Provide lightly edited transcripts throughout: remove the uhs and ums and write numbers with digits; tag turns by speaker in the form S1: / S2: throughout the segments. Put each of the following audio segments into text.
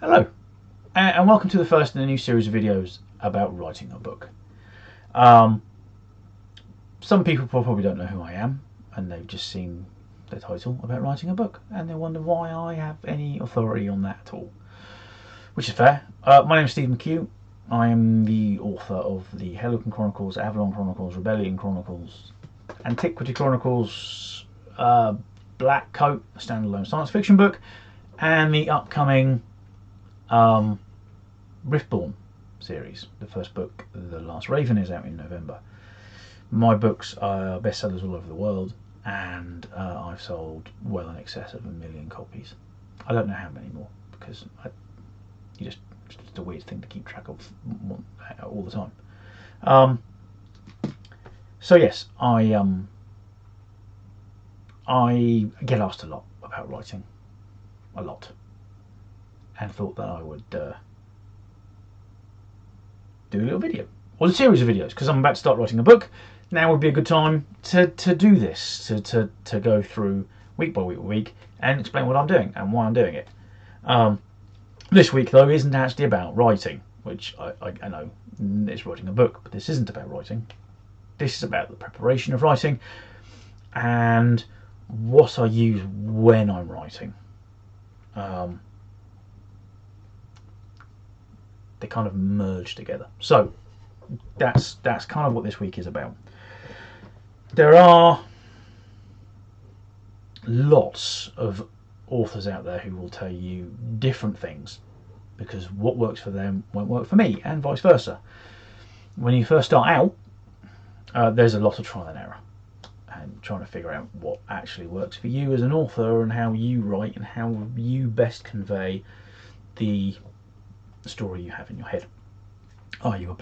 S1: Hello, and welcome to the first in a new series of videos about writing a book. Um, some people probably don't know who I am, and they've just seen the title about writing a book, and they wonder why I have any authority on that at all, which is fair. My name is Steve McHugh. I am the author of the Hellucan Chronicles, Avalon Chronicles, Rebellion Chronicles, Antiquity Chronicles, Black Coat, a standalone science fiction book, and the upcoming Riftborn series. The first book, The Last Raven, is out in November. My books are bestsellers all over the world, and I've sold well in excess of 1 million copies. I don't know how many more because it's a weird thing to keep track of all the time. So yes, I get asked a lot about writing, a lot, and thought that I would do a little video, or a series of videos, because I'm about to start writing a book. Now would be a good time to do this, to go through week by week and explain what I'm doing and why I'm doing it. This week, though, isn't actually about writing, which I know it's writing a book, but this isn't about writing. This is about the preparation of writing and what I use when I'm writing. They kind of merge together. So that's kind of what this week is about. There are lots of authors out there who will tell you different things, because what works for them won't work for me, and vice versa. When you first start out, there's a lot of trial and error and trying to figure out what actually works for you as an author, and how you write, and how you best convey the story you have in your head. Are you a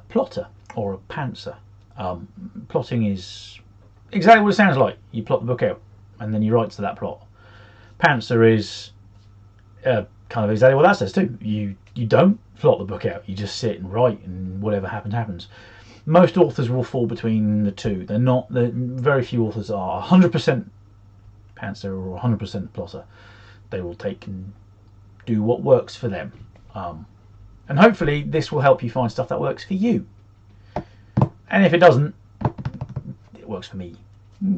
S1: plotter or a pantser? Plotting is exactly what it sounds like. You plot the book out and then you write to that plot. Pantser is kind of exactly what that says too. You don't plot the book out. You just sit and write, and whatever happens happens. Most authors will fall between the two. Very few authors are 100% pantser or 100% plotter. They will take and do what works for them, and hopefully this will help you find stuff that works for you. And if it doesn't, it works for me.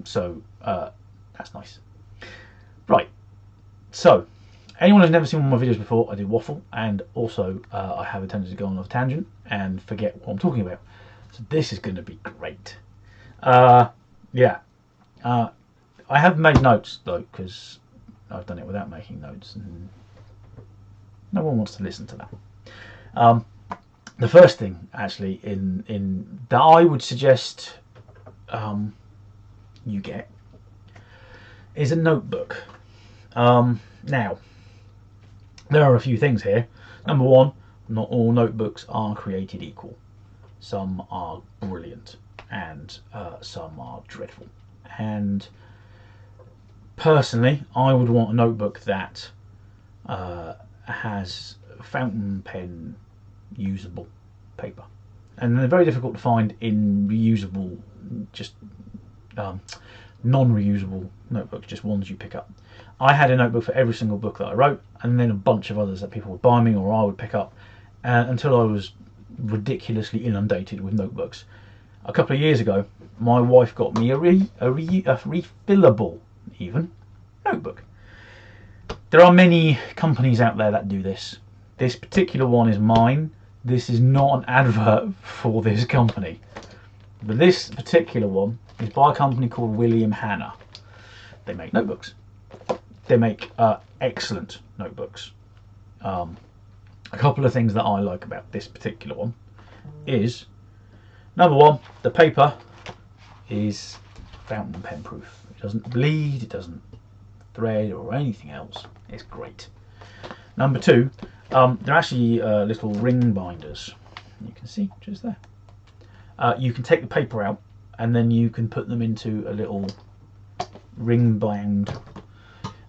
S1: So that's nice. Right. So anyone who's never seen one of my videos before, I do waffle, and also I have a tendency to go on a tangent and forget what I'm talking about. So this is going to be great. Yeah. I have made notes though, because I've done it without making notes, and no one wants to listen to that. The first thing, actually, in that I would suggest you get is a notebook. Now, there are a few things here. Number one, not all notebooks are created equal. Some are brilliant, and some are dreadful. And personally, I would want a notebook that has fountain pen usable paper, and they're very difficult to find in reusable, just non-reusable notebooks, just ones you pick up. I had a notebook for every single book that I wrote, and then a bunch of others that people would buy me or I would pick up, until I was ridiculously inundated with notebooks. A couple of years ago, my wife got me a refillable even notebook. There are many companies out there that do this. This particular one is mine. This is not an advert for this company, but this particular one is by a company called William Hanna. They make notebooks. They make excellent notebooks. A couple of things that I like about this particular one is, number one, the paper is fountain pen proof. It doesn't bleed, it doesn't thread or anything else. It's great. Number two, they're actually little ring binders. You can see just there. You can take the paper out, and then you can put them into a little ring bind.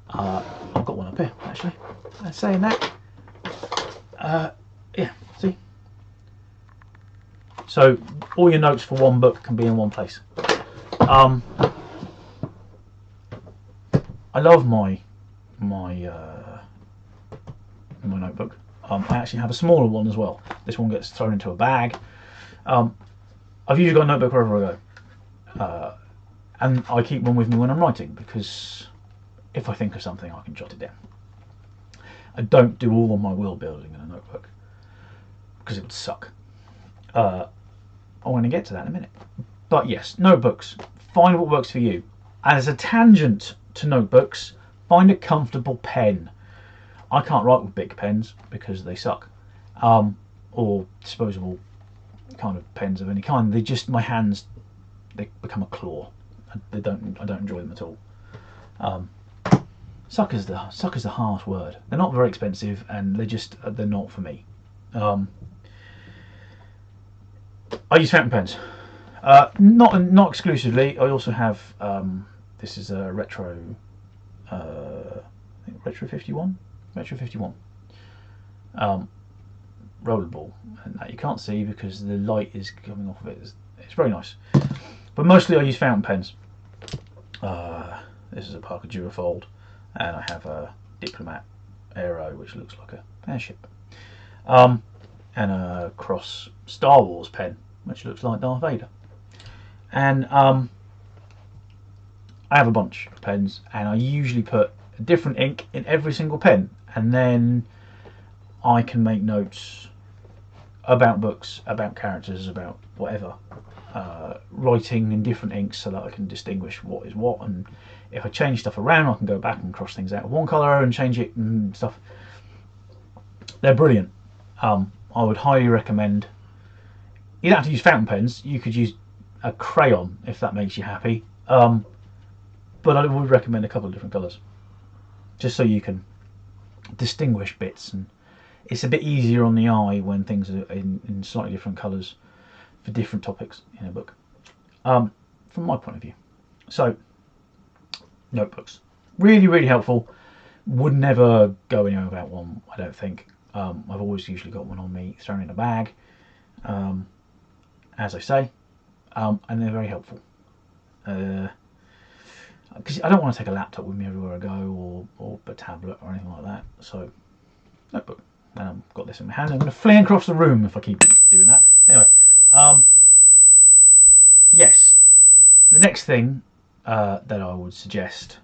S1: I've got one up here actually. Saying that, yeah. See. So all your notes for one book can be in one place. I love my in my notebook. I actually have a smaller one as well. This one gets thrown into a bag. I've usually got a notebook wherever I go. And I keep one with me when I'm writing, because if I think of something, I can jot it down. I don't do all of my world building in a notebook, because it would suck. I want to get to that in a minute. But yes, notebooks. Find what works for you. As a tangent to notebooks, find a comfortable pen. I can't write with big pens because they suck, or disposable kind of pens of any kind. They just, my hands, they become a claw. I don't enjoy them at all. Suck is the harsh word. They're not very expensive, and they're not for me. I use fountain pens. Not exclusively. I also have this is a retro, I think retro 51, rollerball, and that you can't see because the light is coming off of it. It's very nice, but mostly I use fountain pens. This is a Parker Duofold, and I have a Diplomat Aero, which looks like a airship, and a Cross Star Wars pen, which looks like Darth Vader. And I have a bunch of pens, and I usually put a different ink in every single pen, and then I can make notes about books, about characters, about whatever, writing in different inks so that I can distinguish what is what, and if I change stuff around I can go back and cross things out with one colour and change it and stuff. They're brilliant. I would highly recommend. You don't have to use fountain pens, you could use a crayon if that makes you happy, but I would recommend a couple of different colours just so you can distinguish bits, and it's a bit easier on the eye when things are in slightly different colours for different topics in a book, from my point of view. So notebooks, really helpful. Would never go anywhere without one, I don't think. I've always usually got one on me, thrown in a bag, as I say, and they're very helpful. Because I don't want to take a laptop with me everywhere I go, or a tablet or anything like that. So notebook, and I've got this in my hand. I'm going to fling across the room if I keep doing that. Anyway, yes, the next thing that I would suggest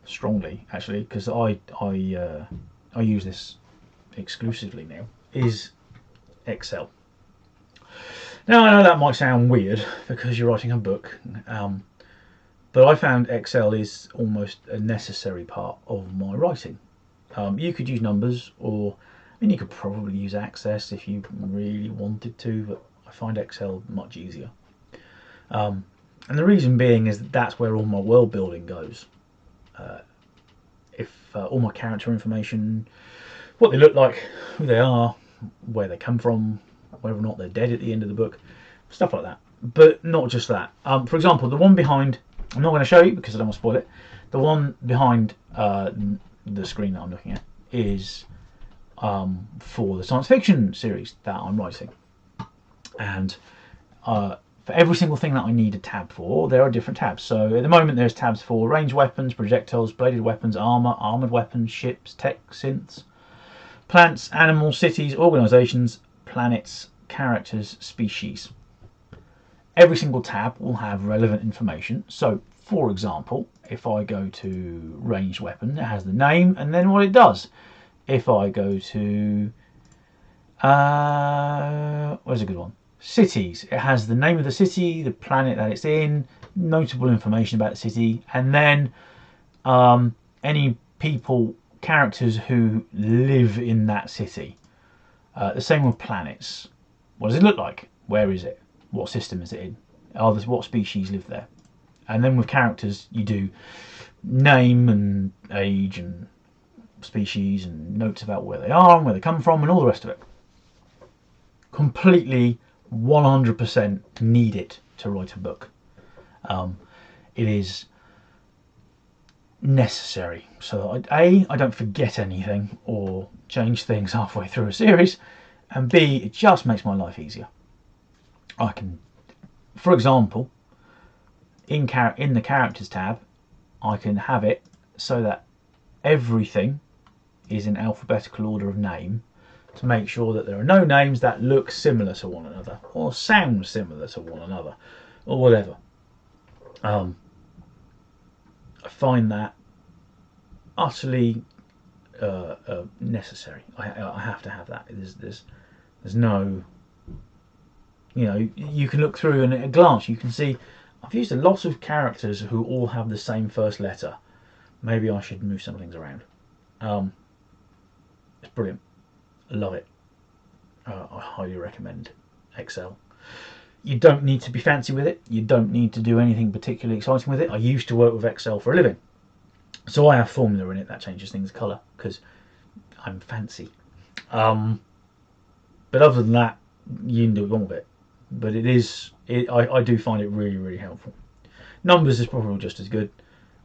S1: strongly, actually, because I use this exclusively now, is Excel. Now I know that might sound weird because you're writing a book, but I found Excel is almost a necessary part of my writing. You could use numbers, or you could probably use Access if you really wanted to, but I find Excel much easier. And the reason being is that's where all my world building goes. If all my character information, what they look like, who they are, where they come from, whether or not they're dead at the end of the book, stuff like that. But not just that. For example, the one behind, I'm not going to show you because I don't want to spoil it. The one behind the screen that I'm looking at is for the science fiction series that I'm writing. And for every single thing that I need a tab for, there are different tabs. So at the moment there's tabs for ranged weapons, projectiles, bladed weapons, armour, armoured weapons, ships, tech, synths, plants, animals, cities, organisations, planets, characters, species. Every single tab will have relevant information. So for example, if I go to ranged weapon, it has the name and then what it does. If I go to where's a good one? Cities. It has the name of the city, the planet that it's in, notable information about the city, and then any people, characters who live in that city. The same with planets. What does it look like? Where is it? What system is it in? What species live there? And then with characters, you do name and age and species and notes about where they are and where they come from and all the rest of it. Completely 100% need it to write a book. It is necessary so that I don't forget anything or change things halfway through a series, and B, it just makes my life easier. I can, for example, in the characters tab, I can have it so that everything is in alphabetical order of name to make sure that there are no names that look similar to one another or sound similar to one another or whatever. I find that utterly necessary. I have to have that. There's no, you can look through and at a glance you can see I've used a lot of characters who all have the same first letter. Maybe I should move some things around. It's brilliant. I love it. I highly recommend Excel. You don't need to be fancy with it. You don't need to do anything particularly exciting with it. I used to work with Excel for a living, so I have formula in it that changes things colour because I'm fancy. But other than that, you can do what you want with it. But I do find it really, really helpful. Numbers is probably just as good.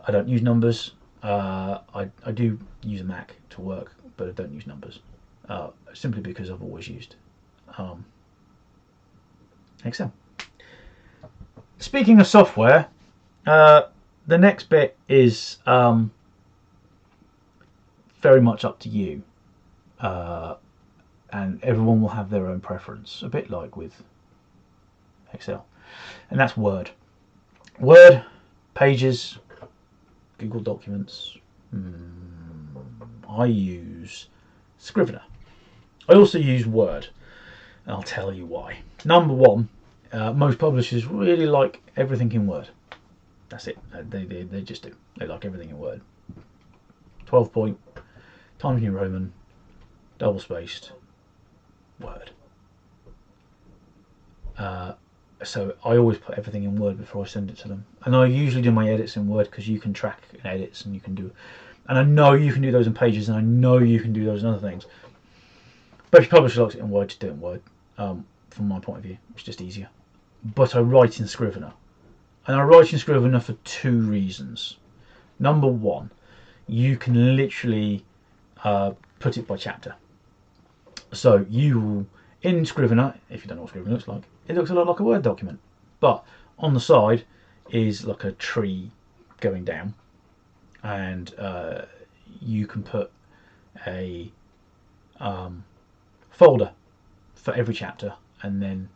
S1: I don't use numbers. I do use a Mac to work, but I don't use numbers simply because I've always used Excel. Speaking of software, the next bit is very much up to you, and everyone will have their own preference, a bit like with Excel, and that's Word. Word, Pages, Google Documents. I use Scrivener. I also use Word, and I'll tell you why. Number one, most publishers really like everything in Word. That's it. They just do. They like everything in Word. 12 point, Times New Roman, double spaced, Word. So I always put everything in Word before I send it to them, and I usually do my edits in Word because you can track edits and you can do, and I know you can do those in Pages, and I know you can do those in other things. But if your publisher likes it in Word, just do it in Word. From my point of view, it's just easier. But I write in Scrivener, and I write in Scrivener for two reasons. Number one, you can literally put it by chapter. So you will, in Scrivener, if you don't know what Scrivener looks like, it looks a lot like a Word document, but on the side is like a tree going down, and you can put a folder for every chapter, and then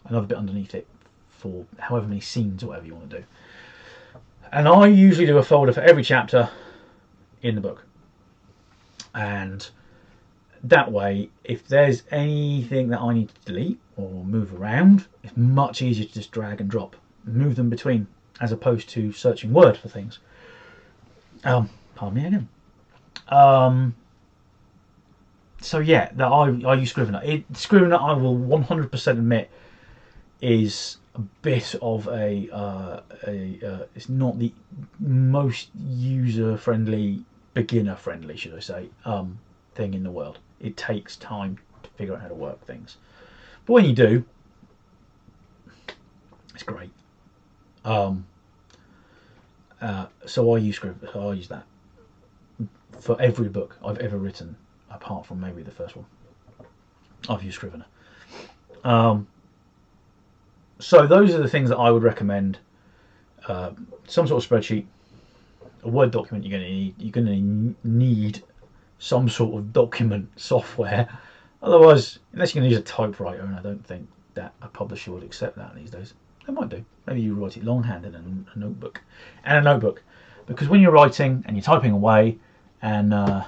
S1: another bit underneath it for however many scenes or whatever you want to do. And I usually do a folder for every chapter in the book, and that way, if there's anything that I need to delete or move around, it's much easier to just drag and drop, move them between, as opposed to searching Word for things. Pardon me again. So yeah, I use Scrivener. Scrivener, I will 100% admit, is a bit of it's not the most user-friendly, beginner-friendly, should I say, thing in the world. It takes time to figure out how to work things, but when you do, it's great. So I use Scrivener. I use that for every book I've ever written, apart from maybe the first one. I've used Scrivener. So those are the things that I would recommend. Some sort of spreadsheet, a Word document. You're going to need some sort of document software. Otherwise, unless you're going to use a typewriter, and I don't think that a publisher would accept that these days. They might do. Maybe you write it longhand in a notebook. And a notebook, because when you're writing and you're typing away, and you're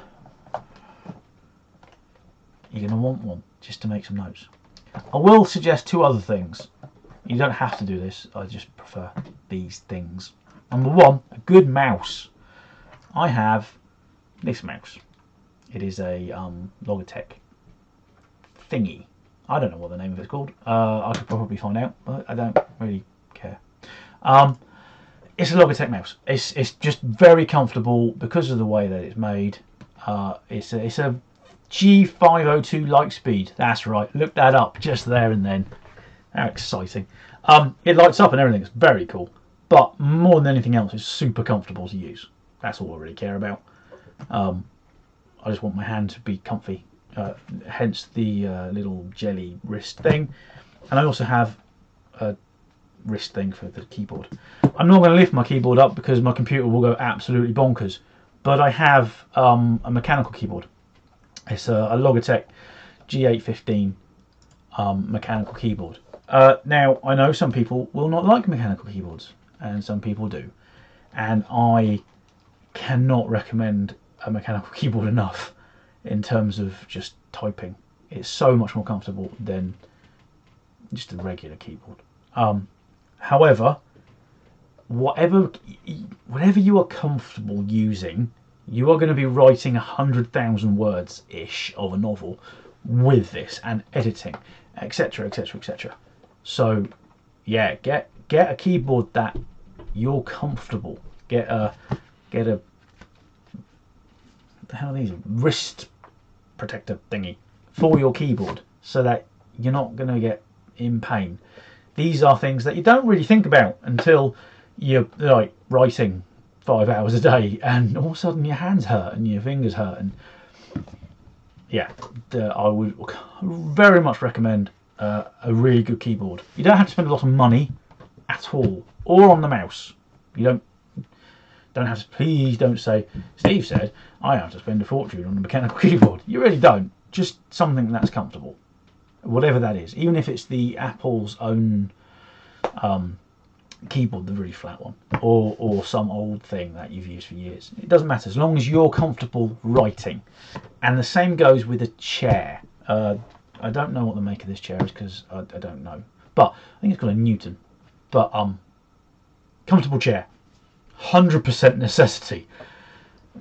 S1: going to want one just to make some notes. I will suggest two other things. You don't have to do this. I just prefer these things. Number one, a good mouse. I have this mouse. It is a Logitech thingy. I don't know what the name of it's called. I could probably find out, but I don't really care. It's a Logitech mouse. It's just very comfortable because of the way that it's made. It's a G502 Lightspeed. That's right. Look that up just there and then. How exciting. It lights up and everything. It's very cool. But more than anything else, it's super comfortable to use. That's all I really care about. I just want my hand to be comfy. Hence the little jelly wrist thing. And I also have a wrist thing for the keyboard. I'm not going to lift my keyboard up because my computer will go absolutely bonkers. But I have a mechanical keyboard. It's a Logitech G815 mechanical keyboard. Now, I know some people will not like mechanical keyboards, and some people do. And I cannot recommend a mechanical keyboard enough in terms of just typing. It's so much more comfortable than just a regular keyboard. However, whatever you are comfortable using, you are going to be writing 100,000 words ish of a novel with this, and editing, etc., etc., etc. So yeah, get a keyboard that you're comfortable. Get a what the hell are these, wrist protector thingy for your keyboard, so that you're not going to get in pain. These are things that you don't really think about until you're like writing 5 hours a day, and all of a sudden your hands hurt and your fingers hurt. And yeah, I would very much recommend a really good keyboard. You don't have to spend a lot of money at all, or on the mouse. You don't have to. Please don't say, Steve said I have to spend a fortune on a mechanical keyboard. You really don't. Just something that's comfortable, whatever that is. Even if it's the Apple's own keyboard, the really flat one, or some old thing that you've used for years. It doesn't matter, as long as you're comfortable writing. And the same goes with a chair. I don't know what the make of this chair is because I don't know, but I think it's called a Newton. But comfortable chair, 100% necessity.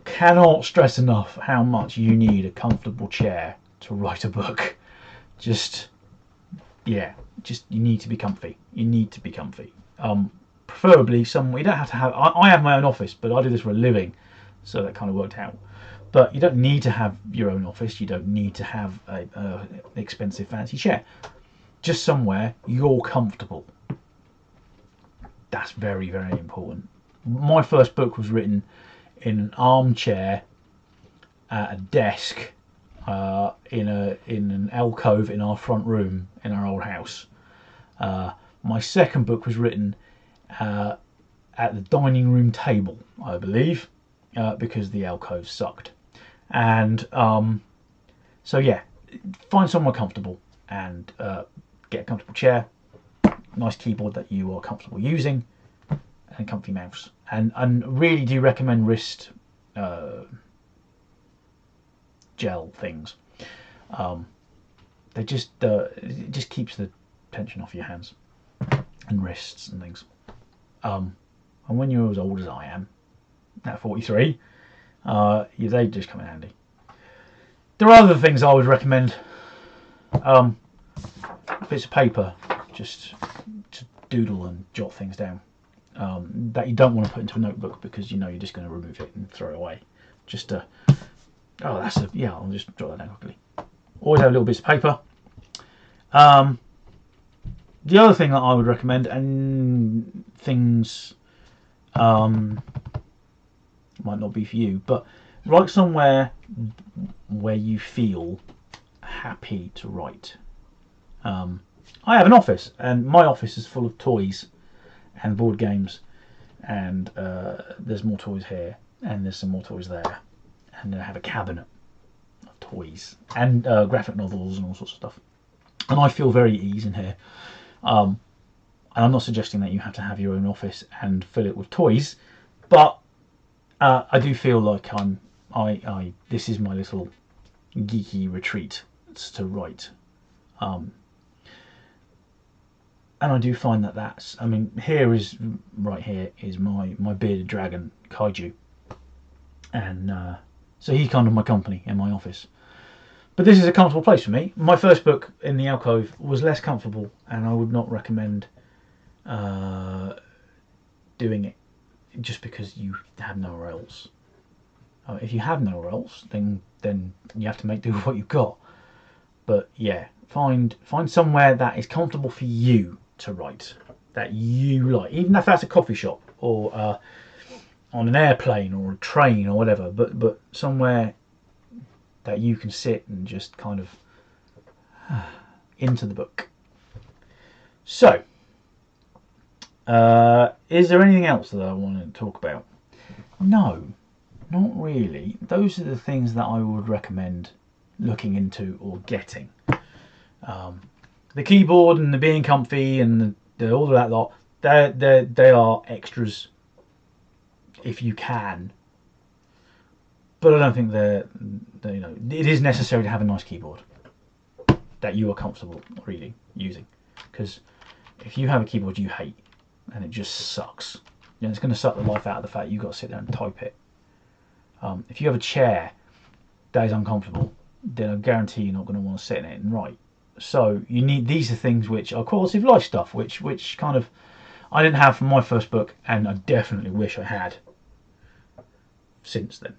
S1: Cannot stress enough how much you need a comfortable chair to write a book. Just you need to be comfy. You need to be comfy. Preferably somewhere. You don't have to have. I have my own office, but I do this for a living, so that kind of worked out. But you don't need to have your own office. You don't need to have an expensive fancy chair. Just somewhere you're comfortable. That's very, very important. My first book was written in an armchair at a desk in an alcove in our front room in our old house. My second book was written at the dining room table, I believe, because the alcove sucked. And so yeah, find somewhere comfortable and get a comfortable chair, nice keyboard that you are comfortable using, and a comfy mouse. And really do recommend wrist gel things. They just it just keeps the tension off your hands and wrists and things. And when you're as old as I am, at 43, they just come in handy. There are other things I would recommend. Bits of paper, just to doodle and jot things down. That you don't want to put into a notebook because you know you're just going to remove it and throw it away. Just I'll just jot that down quickly. Always have little bits of paper. The other thing that I would recommend, and things might not be for you, but write somewhere where you feel happy to write. I have an office, and my office is full of toys and board games, and there's more toys here, and there's some more toys there, and then I have a cabinet of toys and graphic novels and all sorts of stuff. And I feel very at ease in here. And I'm not suggesting that you have to have your own office and fill it with toys, but I do feel like this is my little geeky retreat to write. And I do find that right here is my bearded dragon Kaiju, and so he's kind of my company in my office. But this is a comfortable place for me. My first book in the alcove was less comfortable, and I would not recommend doing it just because you have nowhere else. If you have nowhere else, then you have to make do with what you've got. But yeah, find somewhere that is comfortable for you to write, that you like, even if that's a coffee shop or on an airplane or a train or whatever. But somewhere that you can sit and just kind of into the book. So Is there anything else that I want to talk about? No, not really. Those are the things that I would recommend looking into or getting. The keyboard and the being comfy and all of that lot, they are extras if you can. But I don't think it is necessary to have a nice keyboard that you are comfortable reading, using. Because if you have a keyboard you hate and it just sucks, it's going to suck the life out of the fact you've got to sit there and type it. If you have a chair that is uncomfortable, then I guarantee you're not going to want to sit in it and write. So these are things which are quality of life stuff, which kind of I didn't have from my first book, and I definitely wish I had since then.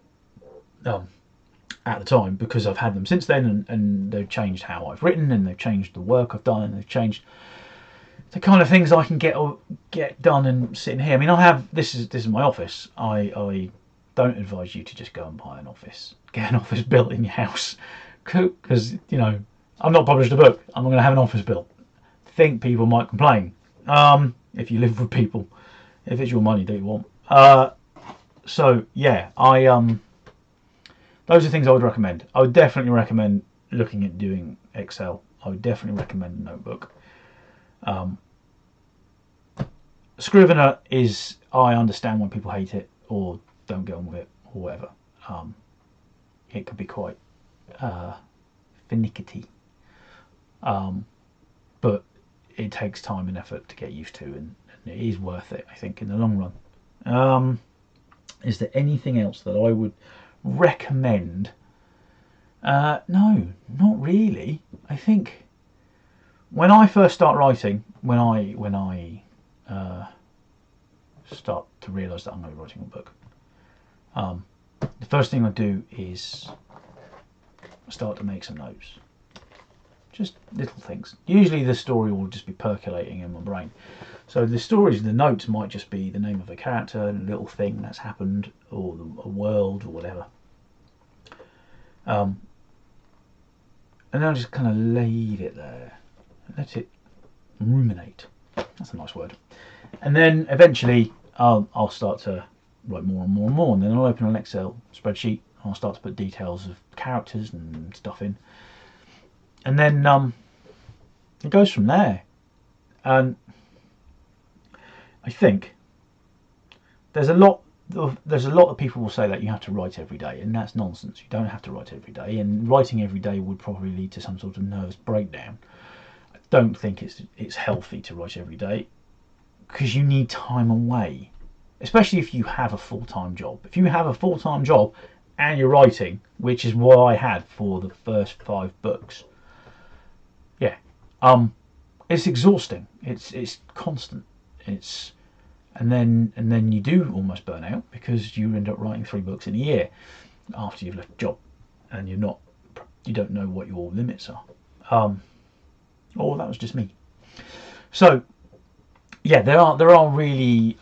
S1: At the time, because I've had them since then, and they've changed how I've written, and they've changed the work I've done, and they've changed the kind of things I can get done and sit in here. I mean, I have this is my office. I don't advise you to just go and buy an office, get an office built in your house, because I'm not published a book. I'm not going to have an office built. I think people might complain. If you live with people, if it's your money, do you want? So yeah, those are things I would recommend. I would definitely recommend looking at doing Excel. I would definitely recommend a notebook. Scrivener is, I understand when people hate it or don't get on with it or whatever. It could be quite finicky. But it takes time and effort to get used to, and it is worth it, I think, in the long run. Is there anything else that I would recommend? No, not really. I think when I first start writing, when I start to realise that I'm going to be writing a book, the first thing I do is start to make some notes. Just little things. Usually the story will just be percolating in my brain. So the notes might just be the name of a character, a little thing that's happened, or a world, or whatever. And then I'll just kind of leave it there. Let it ruminate. That's a nice word. And then eventually I'll start to write more and more and more. And then I'll open an Excel spreadsheet. And I'll start to put details of characters and stuff in. And then it goes from there. And I think there's a lot of people will say that you have to write every day, and that's nonsense. You don't have to write every day, and writing every day would probably lead to some sort of nervous breakdown. I don't think it's healthy to write every day, because you need time away, especially if you have a full-time job. If you have a full-time job and you're writing, which is what I had for the first 5 books, yeah, it's exhausting. It's constant. And then you do almost burn out, because you end up writing 3 books in a year after you've left a job, and you don't know what your limits are. Or that was just me. So yeah, there are really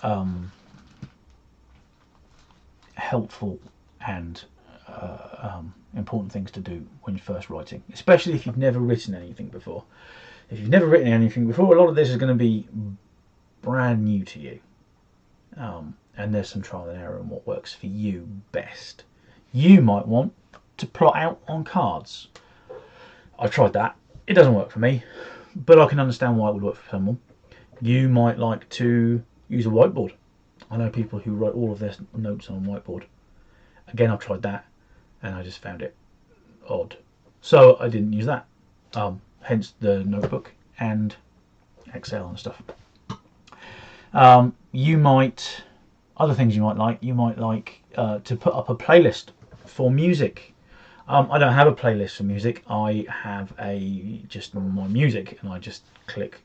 S1: helpful and important things to do when you're first writing, especially if you've never written anything before. If you've never written anything before, a lot of this is going to be brand new to you, and there's some trial and error in what works for you best. You might want to plot out on cards. I've tried that. It doesn't work for me, but I can understand why it would work for someone. You might like to use a whiteboard. I know people who write all of their notes on a whiteboard. Again, I've tried that, and I just found it odd, so I didn't use that. Hence the notebook and Excel and stuff. Other things you might like to put up a playlist for music. I don't have a playlist for music. I have just my music, and I just click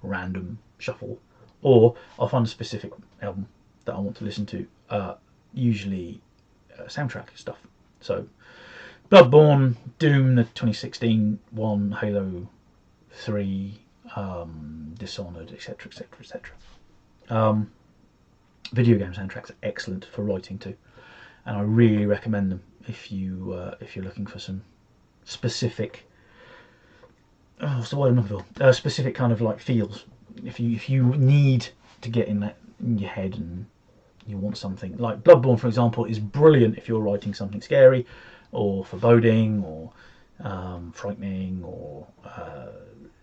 S1: random shuffle, or I'll find a specific album that I want to listen to, usually soundtrack stuff. So Bloodborne, Doom, the 2016 one, Halo 3, Dishonored, etc, etc, etc. Video game soundtracks are excellent for writing too, and I really recommend them if you're looking for some specific what's the word I'm looking for? Specific kind of like feels. If you need to get in your head, and you want something like Bloodborne, for example, is brilliant if you're writing something scary or foreboding or frightening or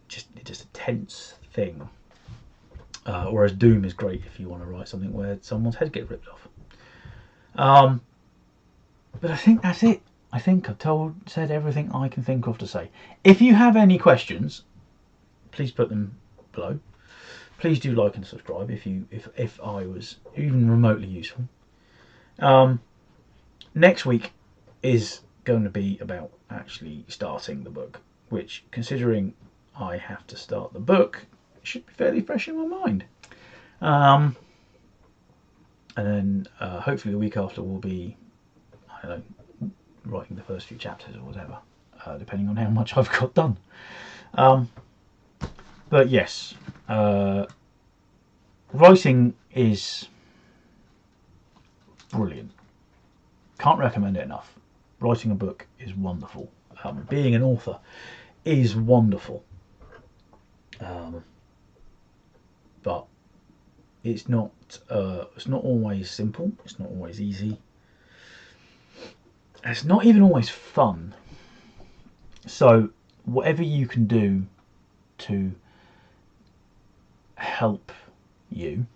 S1: just a tense thing. Whereas Doom is great if you want to write something where someone's head gets ripped off. But I think that's it. I think I've said everything I can think of to say. If you have any questions, please put them below. Please do like and subscribe if I was even remotely useful. Next week is going to be about actually starting the book, which, considering I have to start the book, should be fairly fresh in my mind. And then hopefully the week after will be, I don't know, writing the first few chapters or whatever, depending on how much I've got done. But yes, writing is brilliant. Can't recommend it enough. Writing a book is wonderful. Being an author is wonderful. But it's not always simple. It's not always easy. It's not even always fun. So whatever you can do to help you,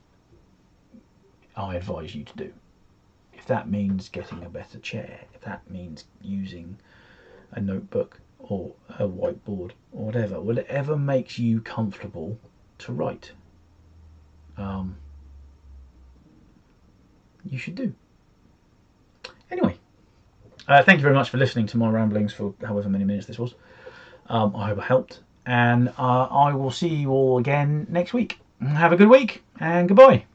S1: I advise you to do. If that means getting a better chair, if that means using a notebook or a whiteboard or whatever makes you comfortable to write, you should do. Anyway, thank you very much for listening to my ramblings for however many minutes this was. I hope I helped, and I will see you all again next week. Have a good week, and goodbye.